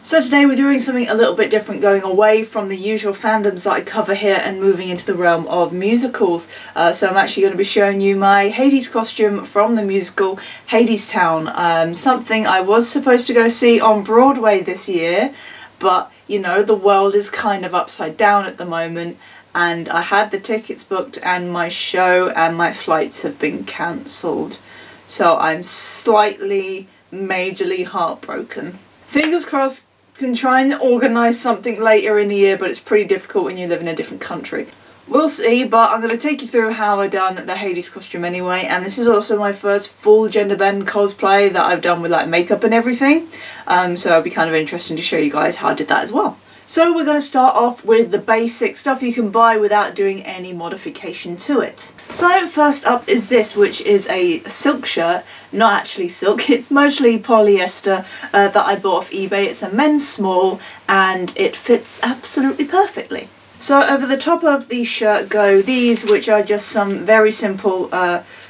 So today we're doing something a little bit different, going away from the usual fandoms that I cover here and moving into the realm of musicals. So I'm actually going to be showing you my Hades costume from the musical Hadestown. Something I was supposed to go see on Broadway this year, but you know, the world is kind of upside down at the moment, and I had the tickets booked and my show and my flights have been cancelled. So I'm slightly, majorly heartbroken. Fingers crossed, can try and organise something later in the year, but it's pretty difficult when you live in a different country. We'll see, but I'm going to take you through how I done the Hades costume anyway, and this is also my first full genderbend cosplay that I've done with like makeup and everything, so it'll be kind of interesting to show you guys how I did that as well. So we're going to start off with the basic stuff you can buy without doing any modification to it. So first up is this, which is a silk shirt. Not actually silk, it's mostly polyester that I bought off eBay. It's a men's small and it fits absolutely perfectly. So over the top of the shirt go these, which are just some very simple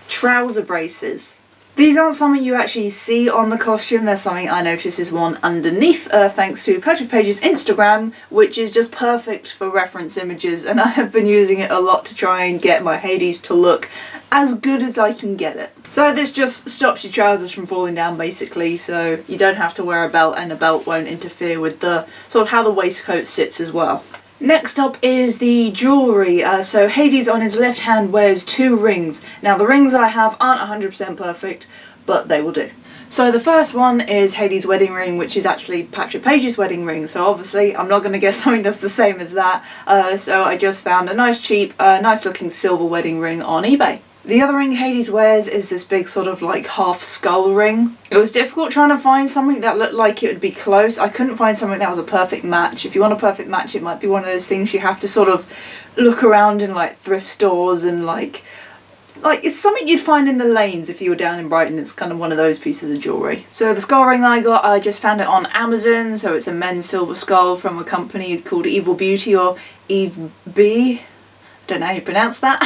trouser braces. These aren't something you actually see on the costume, they're something I notice is worn underneath, thanks to Patrick Page's Instagram, which is just perfect for reference images, and I have been using it a lot to try and get my Hades to look as good as I can get it. So this just stops your trousers from falling down basically, so you don't have to wear a belt, and a belt won't interfere with the sort of how the waistcoat sits as well. Next up is the jewellery. So Hades on his left hand wears 2 rings. Now the rings I have aren't 100% perfect, but they will do. So the first one is Hades' wedding ring, which is actually Patrick Page's wedding ring. So obviously I'm not going to get something that's the same as that. So I just found a nice cheap, nice looking silver wedding ring on eBay. The other ring Hades wears is this big sort of like half skull ring. It was difficult trying to find something that looked like it would be close. I couldn't find something that was a perfect match. If you want a perfect match, it might be one of those things you have to sort of look around in like thrift stores and like it's something you'd find in the lanes if you were down in Brighton. It's kind of one of those pieces of jewellery. So the skull ring I got, I just found it on Amazon. So it's a men's silver skull from a company called Evil Beauty or Eve B. Don't know how you pronounce that.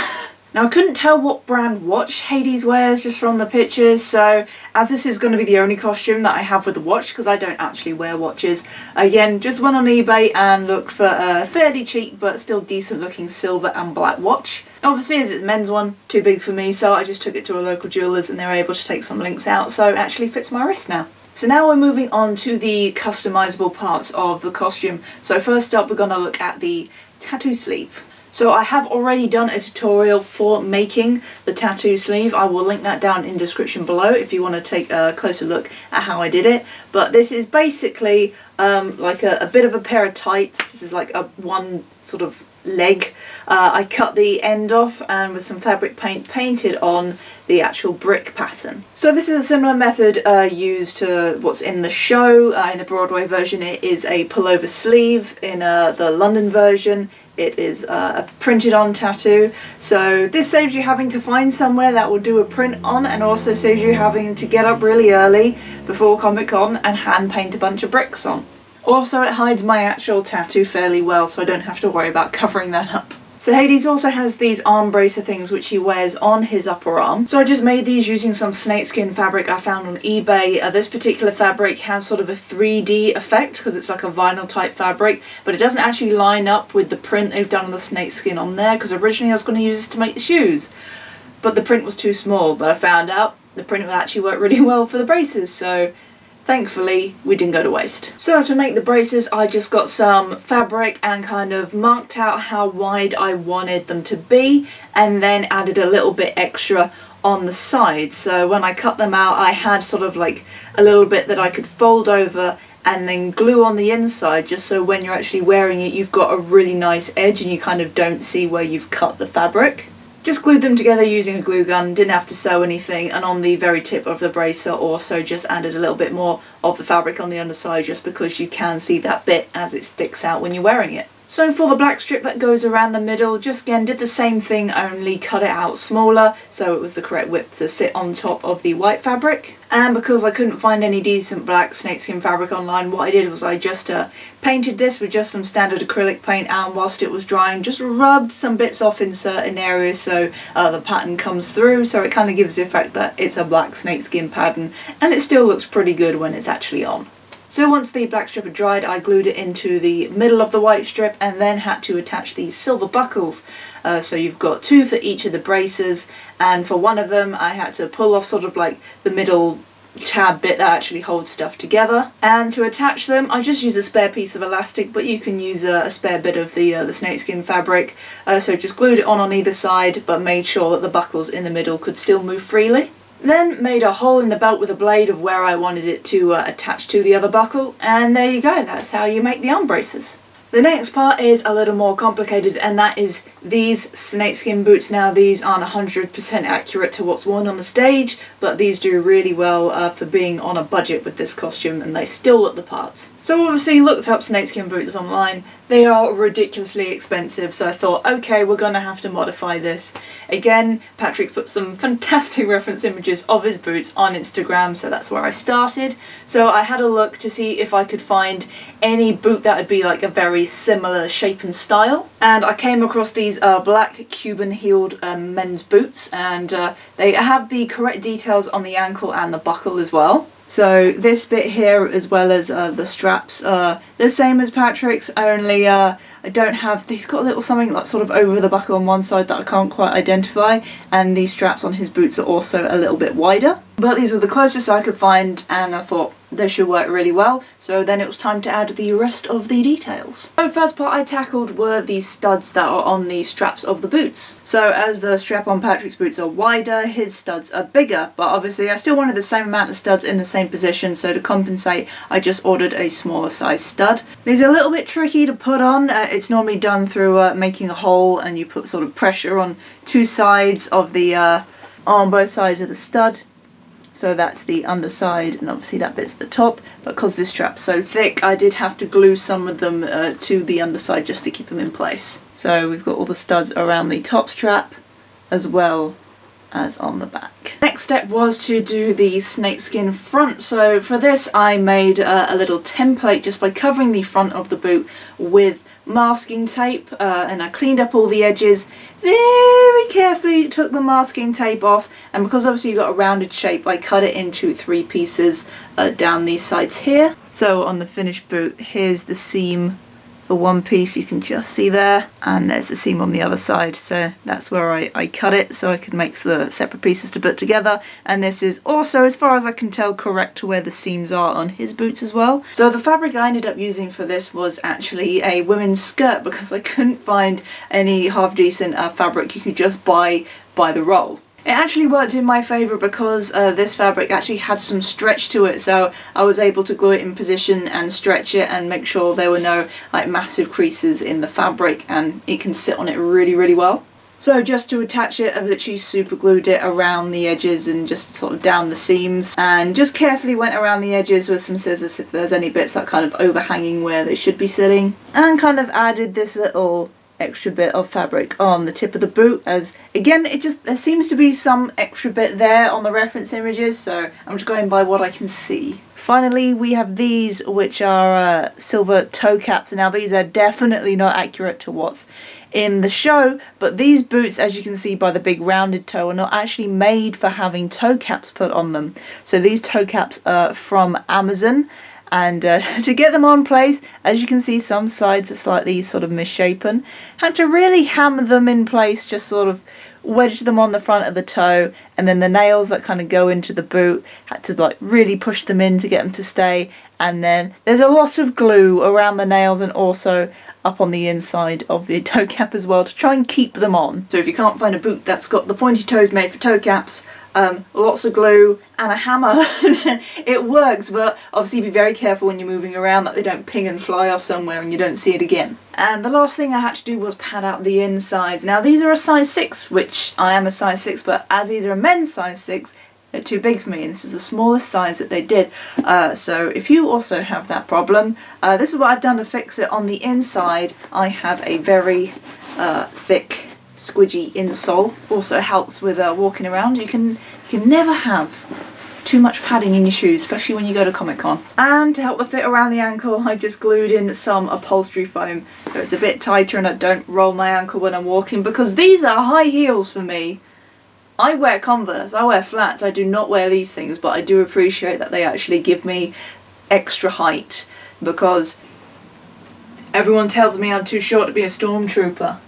Now I couldn't tell what brand watch Hades wears just from the pictures, so as this is going to be the only costume that I have with a watch, because I don't actually wear watches, again just went on eBay and looked for a fairly cheap but still decent looking silver and black watch. Obviously as it's men's one, too big for me, so I just took it to a local jeweller's and they were able to take some links out, so it actually fits my wrist now. So now we're moving on to the customisable parts of the costume. So first up we're going to look at the tattoo sleeve. So I have already done a tutorial for making the tattoo sleeve. I will link that down in description below if you want to take a closer look at how I did it. But this is basically like a bit of a pair of tights. This is like a one sort of leg. I cut the end off and with some fabric paint painted on the actual brick pattern. So this is a similar method used to what's in the show. In the Broadway version it is a pullover sleeve. In the London version it is a printed on tattoo, so this saves you having to find somewhere that will do a print on, and also saves you having to get up really early before Comic-Con and hand paint a bunch of bricks on. Also it hides my actual tattoo fairly well, so I don't have to worry about covering that up. So Hades also has these arm bracer things which he wears on his upper arm. So I just made these using some snakeskin fabric I found on eBay. This particular fabric has sort of a 3D effect because it's like a vinyl type fabric, but it doesn't actually line up with the print they've done on the snakeskin on there, because originally I was going to use this to make the shoes, but the print was too small. But I found out the print would actually work really well for the braces, so thankfully we didn't go to waste. So to make the braces I just got some fabric and kind of marked out how wide I wanted them to be, and then added a little bit extra on the side. So when I cut them out I had sort of like a little bit that I could fold over and then glue on the inside, just so when you're actually wearing it you've got a really nice edge and you kind of don't see where you've cut the fabric. Just glued them together using a glue gun, didn't have to sew anything, and on the very tip of the bracer also just added a little bit more of the fabric on the underside, just because you can see that bit as it sticks out when you're wearing it. So for the black strip that goes around the middle, just again did the same thing, only cut it out smaller so it was the correct width to sit on top of the white fabric. And because I couldn't find any decent black snakeskin fabric online, what I did was I just painted this with just some standard acrylic paint, and whilst it was drying just rubbed some bits off in certain areas so the pattern comes through, so it kind of gives the effect that it's a black snakeskin pattern, and it still looks pretty good when it's actually on. So once the black strip had dried, I glued it into the middle of the white strip and then had to attach these silver buckles. So you've got 2 for each of the braces, and for one of them I had to pull off sort of like the middle tab bit that actually holds stuff together. And to attach them, I just use a spare piece of elastic, but you can use a spare bit of the snakeskin fabric. So just glued it on either side, but made sure that the buckles in the middle could still move freely. Then made a hole in the belt with a blade of where I wanted it to attach to the other buckle, and there you go, that's how you make the arm braces. The next part is a little more complicated, and that is these snakeskin boots. Now these aren't 100% accurate to what's worn on the stage, but these do really well for being on a budget with this costume, and they still look the part. So obviously looked up snakeskin boots online. They are ridiculously expensive, so I thought, okay, we're gonna have to modify this. Again, Patrick's put some fantastic reference images of his boots on Instagram, so that's where I started. So I had a look to see if I could find any boot that would be like a very similar shape and style. And I came across these black Cuban heeled men's boots, and they have the correct details on the ankle and the buckle as well. So this bit here, as well as the straps, are the same as Patrick's, only I don't have, he's got a little something like sort of over the buckle on one side that I can't quite identify, and these straps on his boots are also a little bit wider. But these were the closest I could find, and I thought they should work really well. So then it was time to add the rest of the details. So first part I tackled were these studs that are on the straps of the boots. So as the strap on Patrick's boots are wider, his studs are bigger, but obviously I still wanted the same amount of studs in the same position, so to compensate I just ordered a smaller size stud. These are a little bit tricky to put on. It's normally done through making a hole, and you put sort of pressure on 2 sides of the on both sides of the stud. So that's the underside, and obviously that bit's the top, but because this strap's so thick I did have to glue some of them to the underside just to keep them in place. So we've got all the studs around the top strap as well as on the back. Next step was to do the snakeskin front. So for this I made a little template just by covering the front of the boot with masking tape, and I cleaned up all the edges, very carefully took the masking tape off, and because obviously you got a rounded shape I cut it into 3 pieces down these sides here. So on the finished boot, here's the seam for one piece, you can just see there, and there's the seam on the other side, so that's where I cut it so I could make the separate pieces to put together. And this is also, as far as I can tell, correct to where the seams are on his boots as well. So the fabric I ended up using for this was actually a women's skirt, because I couldn't find any half decent fabric you could just buy by the roll. It actually worked in my favour because this fabric actually had some stretch to it, so I was able to glue it in position and stretch it and make sure there were no like massive creases in the fabric, and it can sit on it really well. So just to attach it, I've literally super glued it around the edges and just sort of down the seams, and just carefully went around the edges with some scissors if there's any bits that kind of overhanging where they should be sitting, and kind of added this little extra bit of fabric on the tip of the boot, as again there seems to be some extra bit there on the reference images, so I'm just going by what I can see. Finally we have these, which are silver toe caps. Now these are definitely not accurate to what's in the show, but these boots, as you can see by the big rounded toe, are not actually made for having toe caps put on them. So these toe caps are from Amazon, and to get them on place, as you can see, some sides are slightly sort of misshapen. Had to really hammer them in place, just sort of wedge them on the front of the toe, and then the nails that kind of go into the boot, had to like really push them in to get them to stay. And then there's a lot of glue around the nails and also up on the inside of the toe cap as well to try and keep them on. So if you can't find a boot that's got the pointy toes made for toe caps, lots of glue and a hammer, it works, but obviously be very careful when you're moving around that they don't ping and fly off somewhere and you don't see it again. And the last thing I had to do was pad out the insides. Now these are a size 6, which I am a size 6, but as these are a men's size 6, they're too big for me, and this is the smallest size that they did. So if you also have that problem, this is what I've done to fix it. On the inside I have a very thick squidgy insole. Also helps with walking around. You can never have too much padding in your shoes, especially when you go to Comic-Con. And to help the fit around the ankle, I just glued in some upholstery foam so it's a bit tighter and I don't roll my ankle when I'm walking, because these are high heels for me. I wear Converse, I wear flats, I do not wear these things, but I do appreciate that they actually give me extra height because everyone tells me I'm too short to be a stormtrooper.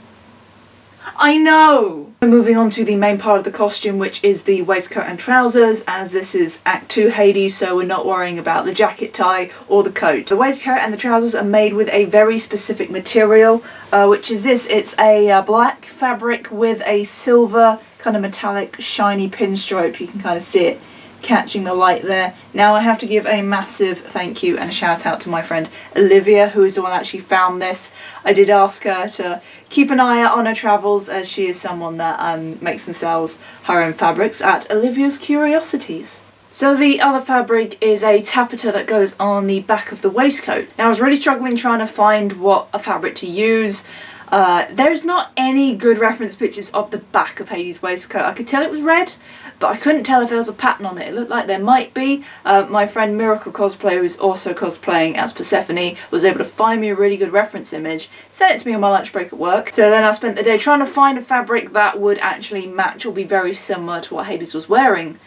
I know! Moving on to the main part of the costume, which is the waistcoat and trousers, as this is Act 2 Hades, so we're not worrying about the jacket tie or the coat. The waistcoat and the trousers are made with a very specific material, which is this. It's a black fabric with a silver kind of metallic shiny pinstripe. You can kind of see it catching the light there. Now I have to give a massive thank you and a shout out to my friend Olivia, who is the one that actually found this. I did ask her to keep an eye out on her travels, as she is someone that makes and sells her own fabrics at Olivia's Curiosities. So the other fabric is a taffeta that goes on the back of the waistcoat. Now I was really struggling trying to find what a fabric to use. There's not any good reference pictures of the back of Hades' waistcoat. I could tell it was red, but I couldn't tell if there was a pattern on it. It looked like there might be. My friend Miracle Cosplay, who's also cosplaying as Persephone, was able to find me a really good reference image, sent it to me on my lunch break at work. So then I spent the day trying to find a fabric that would actually match or be very similar to what Hades was wearing.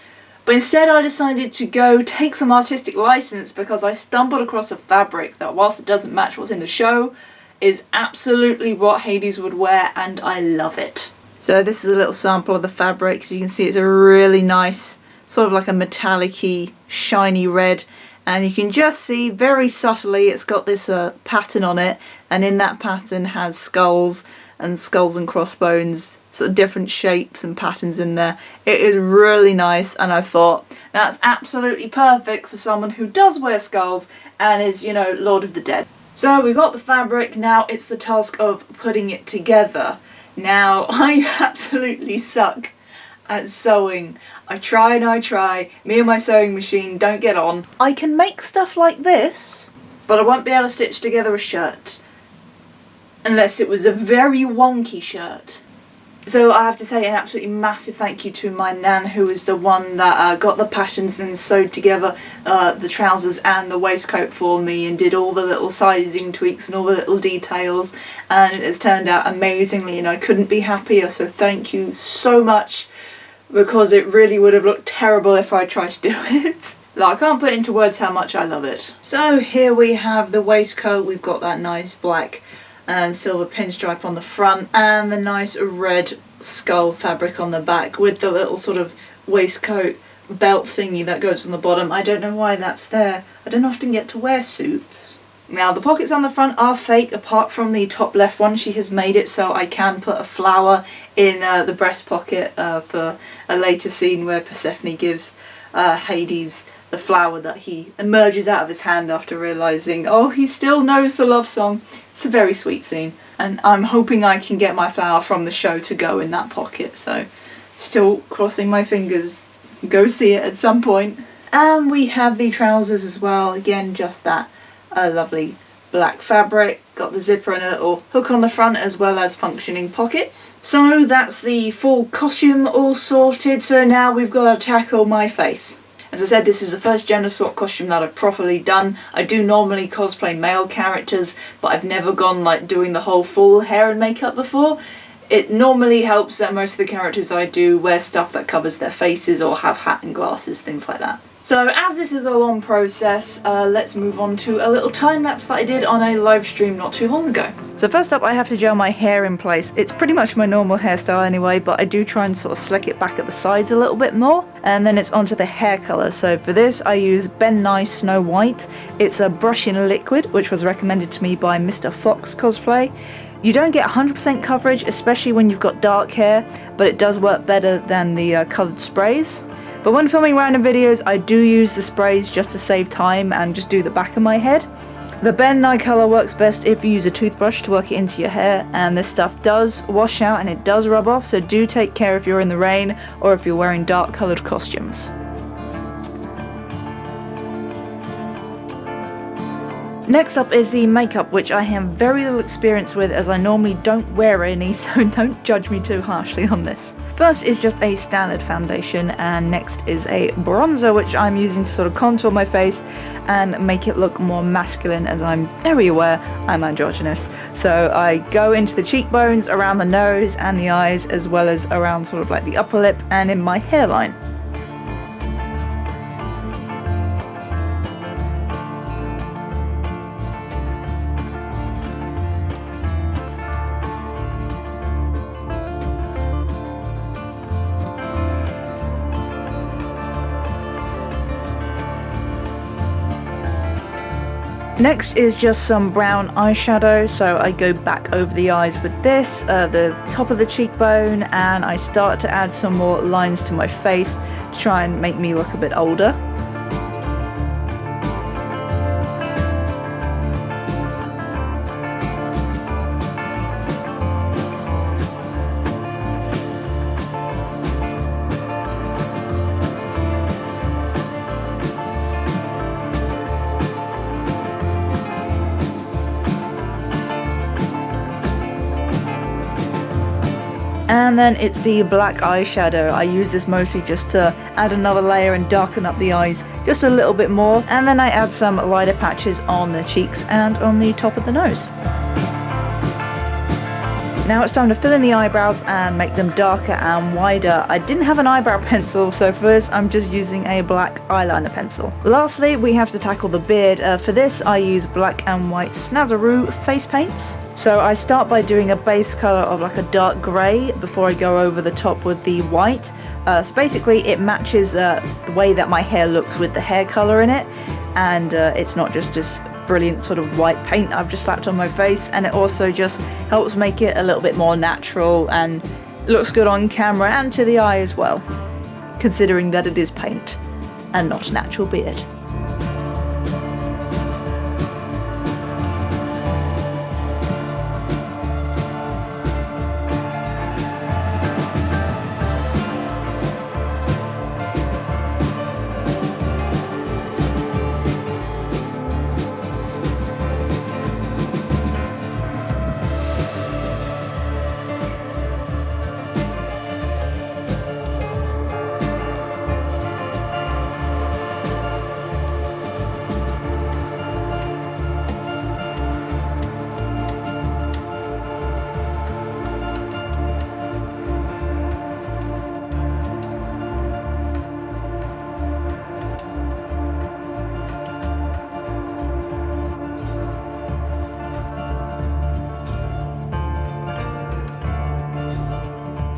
But instead I decided to go take some artistic license because I stumbled across a fabric that, whilst it doesn't match what's in the show, is absolutely what Hades would wear, and I love it. So this is a little sample of the fabric. So you can see it's a really nice, sort of like a metallic-y, shiny red. And you can just see very subtly it's got this pattern on it, and in that pattern has skulls and crossbones, sort of different shapes and patterns in there. It is really nice, and I thought that's absolutely perfect for someone who does wear skulls and is, you know, Lord of the Dead. So we got the fabric, now it's the task of putting it together. Now, I absolutely suck at sewing. I try and I try. Me and my sewing machine don't get on. I can make stuff like this, but I won't be able to stitch together a shirt. Unless it was a very wonky shirt. So I have to say an absolutely massive thank you to my nan, who is the one that got the patterns and sewed together the trousers and the waistcoat for me and did all the little sizing tweaks and all the little details, and it has turned out amazingly and I couldn't be happier, so thank you so much, because it really would have looked terrible if I tried to do it. Like, I can't put into words how much I love it. So here we have the waistcoat. We've got that nice black and silver pinstripe on the front and the nice red skull fabric on the back with the little sort of waistcoat belt thingy that goes on the bottom. I don't know why that's there. I don't often get to wear suits. Now the pockets on the front are fake, apart from the top left one. She has made it so I can put a flower in the breast pocket for a later scene where Persephone gives Hades the flower that he emerges out of his hand after realising, oh, he still knows the love song. It's a very sweet scene, and I'm hoping I can get my flower from the show to go in that pocket, so still crossing my fingers. Go see it at some point. And we have the trousers as well, again just that lovely black fabric, got the zipper and a little hook on the front as well as functioning pockets. So that's the full costume all sorted, so now we've got to tackle my face. As I said, this is the first gender swap costume that I've properly done. I do normally cosplay male characters, but I've never gone like doing the whole full hair and makeup before. It normally helps that most of the characters I do wear stuff that covers their faces or have hat and glasses, things like that. So as this is a long process, let's move on to a little time lapse that I did on a live stream not too long ago. So first up, I have to gel my hair in place. It's pretty much my normal hairstyle anyway, but I do try and sort of slick it back at the sides a little bit more. And then it's onto the hair colour. So for this, I use Ben Nye Snow White. It's a brush in liquid, which was recommended to me by Mr. Fox Cosplay. You don't get 100% coverage, especially when you've got dark hair, but it does work better than the coloured sprays. But when filming random videos, I do use the sprays just to save time and just do the back of my head. The Ben Nye colour works best if you use a toothbrush to work it into your hair, and this stuff does wash out and it does rub off, so do take care if you're in the rain or if you're wearing dark coloured costumes. Next up is the makeup, which I have very little experience with as I normally don't wear any, so don't judge me too harshly on this. First is just a standard foundation, and next is a bronzer, which I'm using to sort of contour my face and make it look more masculine, as I'm very aware I'm androgynous. So I go into the cheekbones, around the nose and the eyes, as well as around sort of like the upper lip and in my hairline. Next is just some brown eyeshadow, so I go back over the eyes with this, the top of the cheekbone, and I start to add some more lines to my face to try and make me look a bit older. And then it's the black eyeshadow. I use this mostly just to add another layer and darken up the eyes just a little bit more. And then I add some lighter patches on the cheeks and on the top of the nose. Now it's time to fill in the eyebrows and make them darker and wider. I didn't have an eyebrow pencil, so for this I'm just using a black eyeliner pencil. Lastly, we have to tackle the beard. For this I use black and white Snazzaroo face paints. So I start by doing a base colour of like a dark grey before I go over the top with the white. So basically it matches the way that my hair looks with the hair colour in it, and it's not just this brilliant sort of white paint I've just slapped on my face, and it also just helps make it a little bit more natural and looks good on camera and to the eye as well, considering that it is paint and not a natural beard.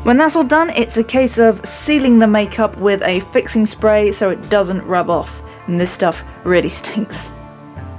When that's all done, it's a case of sealing the makeup with a fixing spray so it doesn't rub off, and this stuff really stinks.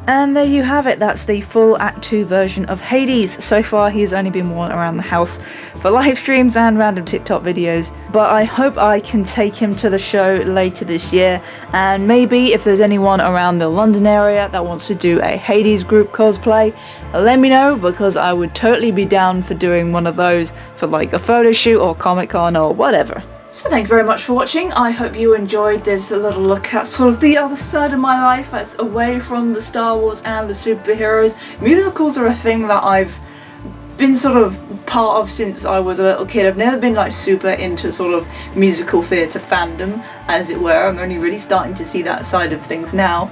And there you have it, that's the full Act 2 version of Hades. So far he's only been worn around the house for live streams and random TikTok videos, but I hope I can take him to the show later this year, and maybe if there's anyone around the London area that wants to do a Hades group cosplay, let me know, because I would totally be down for doing one of those for like a photo shoot or Comic-Con or whatever. So thank you very much for watching. I hope you enjoyed this little look at sort of the other side of my life that's away from the Star Wars and the superheroes. Musicals are a thing that I've been sort of part of since I was a little kid. I've never been like super into sort of musical theatre fandom, as it were. I'm only really starting to see that side of things now.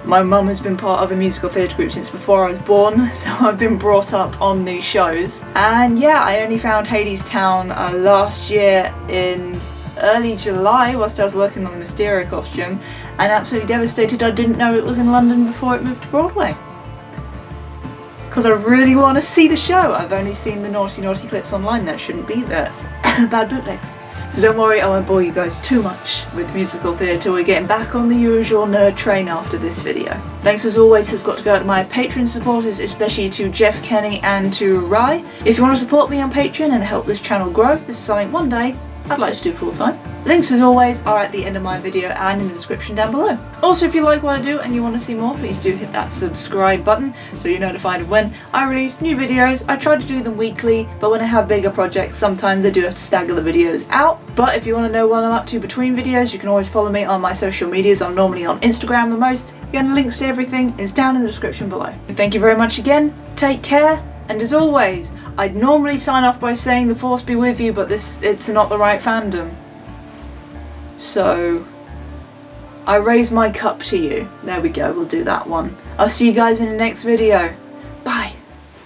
My mum has been part of a musical theatre group since before I was born, so I've been brought up on these shows. And yeah, I only found Hadestown last year in early July whilst I was working on the Mysterio costume, and absolutely devastated I didn't know it was in London before it moved to Broadway. Because I really want to see the show. I've only seen the naughty clips online that shouldn't be there. Bad bootlegs. So don't worry, I won't bore you guys too much with musical theatre. We're getting back on the usual nerd train after this video. Thanks as always have got to go to my Patreon supporters, especially to Jeff, Kenny and to Rye. If you want to support me on Patreon and help this channel grow, this is something one day I'd like to do full time. Links as always are at the end of my video and in the description down below. Also, if you like what I do and you want to see more, please do hit that subscribe button so you're notified of when I release new videos. I try to do them weekly, but when I have bigger projects, sometimes I do have to stagger the videos out. But if you want to know what I'm up to between videos, you can always follow me on my social medias. I'm normally on Instagram the most. Again, links to everything is down in the description below. Thank you very much again, take care, and as always, I'd normally sign off by saying the force be with you, but it's not the right fandom. So, I raise my cup to you. There we go, we'll do that one. I'll see you guys in the next video.